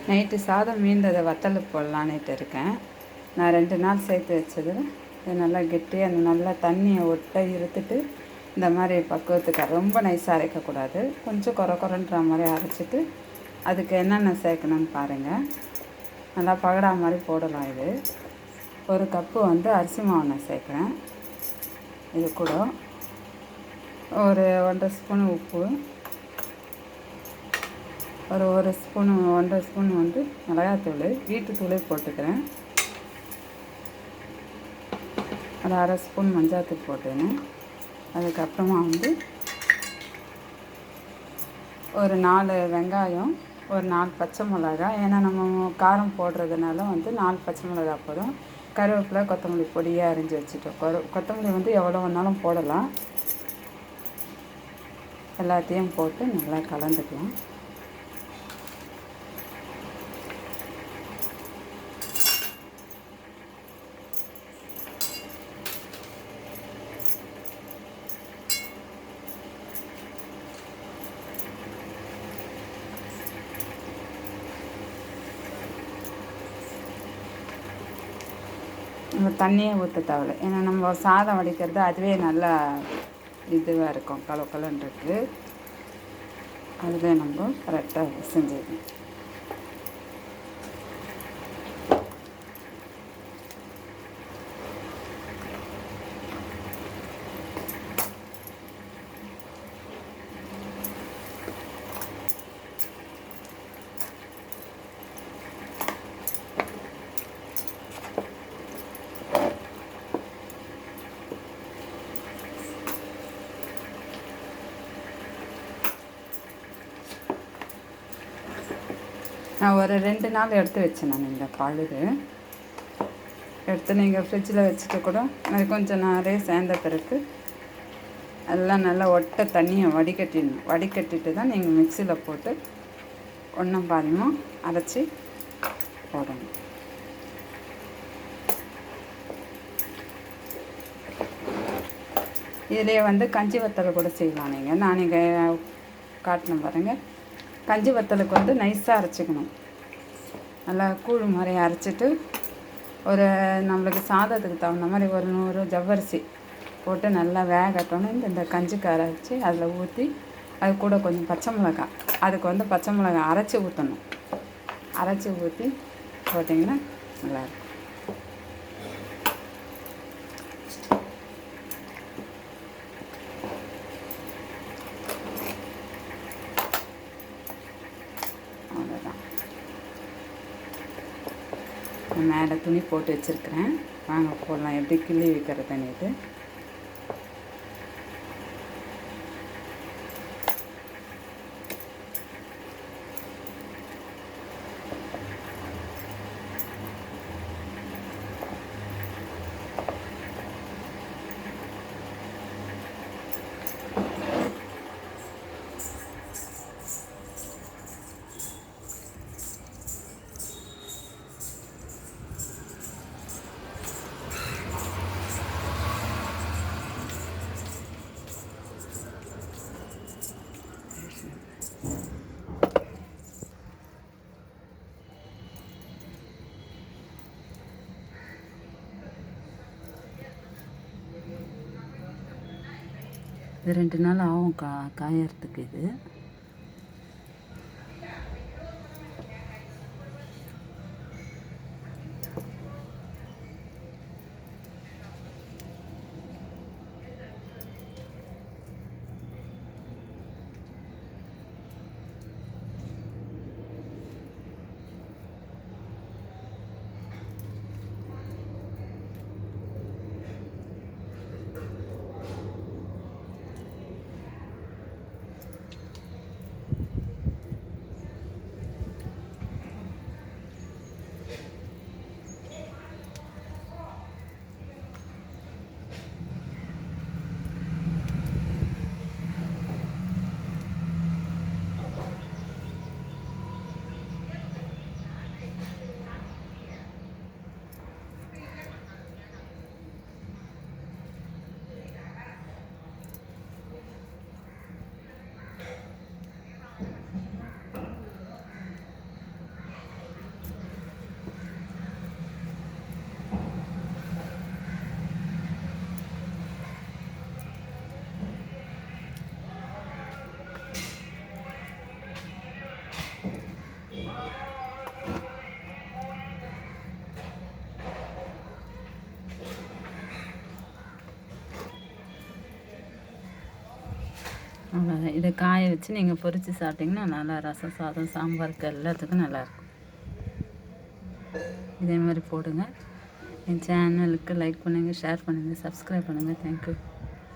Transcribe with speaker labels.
Speaker 1: Night சாதம் மீந்ததை வத்தல் போடலான்ட்டு இருக்கேன். நான் 2 நாள் சேர்த்து வச்சது இது நல்லா கெட்டியாக அந்த நல்லா தண்ணியை ஒட்ட இருத்துட்டு இந்த மாதிரி பக்குவத்துக்கு ரொம்ப நைஸாக அரைக்கக்கூடாது. கொஞ்சம் கொரன்ற மாதிரி அரைச்சிட்டு அதுக்கு என்னென்ன சேர்க்கணும்னு பாருங்கள். நல்லா பகடா மாதிரி போடலாம். இது 1 கப்பு அரிசி மாவு நான் சேர்க்குறேன். இது கூட ஒரு 1.5 ஸ்பூன் உப்பு, ஒரு 1 ஸ்பூன் மிளகாத்தூள், வீட்டுத்தூளே போட்டுக்கிறேன். ஒரு 1/2 ஸ்பூன் மஞ்சாத்தூள் போட்டுக்கிறேன். அதுக்கப்புறமா ஒரு 4 வெங்காயம், ஒரு 4 பச்சை மிளகாய். ஏன்னா நம்ம காரம் போடுறதுனால 4 பச்சை மிளகாய் போதும். கருவேப்பிலை, கொத்தமல்லி பொடியாக அரிஞ்சு வச்சுட்டோம். கொத்தமல்லி எவ்வளோ வேணாலும் போடலாம். எல்லாத்தையும் போட்டு நல்லா கலந்துக்கலாம். நம்ம தண்ணியே ஊற்ற தேவையில்லை. ஏன்னா நம்ம சாதம் வடிக்கிறது அதுவே நல்லா இதுவாக இருக்கும், கலன்றது. அதுவே நம்ம கரெக்டாக செஞ்சிடணும். நான் ஒரு 2 நாள் எடுத்து வச்சேன். நான் இந்த பழுது எடுத்து நீங்கள் ஃப்ரிட்ஜில் வச்சுட்டு கூட அது கொஞ்சம் நிறைய சேர்ந்த பிறகு எல்லாம் நல்லா ஒட்ட தண்ணியை வடிகட்டிட்டு தான் நீங்கள் மிக்சியில் போட்டு ஒன்றும் பாதியமாக அரைச்சி போடணும். இதிலே கஞ்சி வத்தல் கூட செய்யலாம். நான் நீங்கள் காட்டினேன் பாருங்கள். கஞ்சி வத்தலுக்கு நைஸாக அரைச்சிக்கணும். நல்லா கூழ் மாதிரி அரைச்சிட்டு ஒரு நம்மளுக்கு சாதத்துக்கு தகுந்த மாதிரி ஒரு 100 ஜவ்வரிசி போட்டு நல்லா வேகட்டோன்னு இந்த கஞ்சிக்கு அரைச்சி அதில் ஊற்றி அது கூட கொஞ்சம் பச்சை மிளகாய், அதுக்கு பச்சை மிளகாய் அரைச்சி ஊற்றணும். அரைச்சி ஊற்றி போட்டிங்கன்னா நல்லாயிருக்கும். அவ்வளோதான். மேலே துணி போட்டு வச்சுருக்கிறேன். வாங்க போடலாம். எப்படி கிள்ளி வைக்கிறதுன்னு இது. இது 2 நாள் ஆகும் காயறதுக்கு. இது அவ்வளோதான். இதை காய வச்சு நீங்கள் பொரித்து சாப்பிட்டிங்கன்னா நல்லா ரசம் சாதம் சாம்பாருக்கு எல்லாத்துக்கும் நல்லாயிருக்கும். இதே மாதிரி போடுங்க. என் சேனலுக்கு லைக் பண்ணுங்கள், ஷேர் பண்ணுங்கள், சப்ஸ்கிரைப் பண்ணுங்கள். தேங்க்யூ.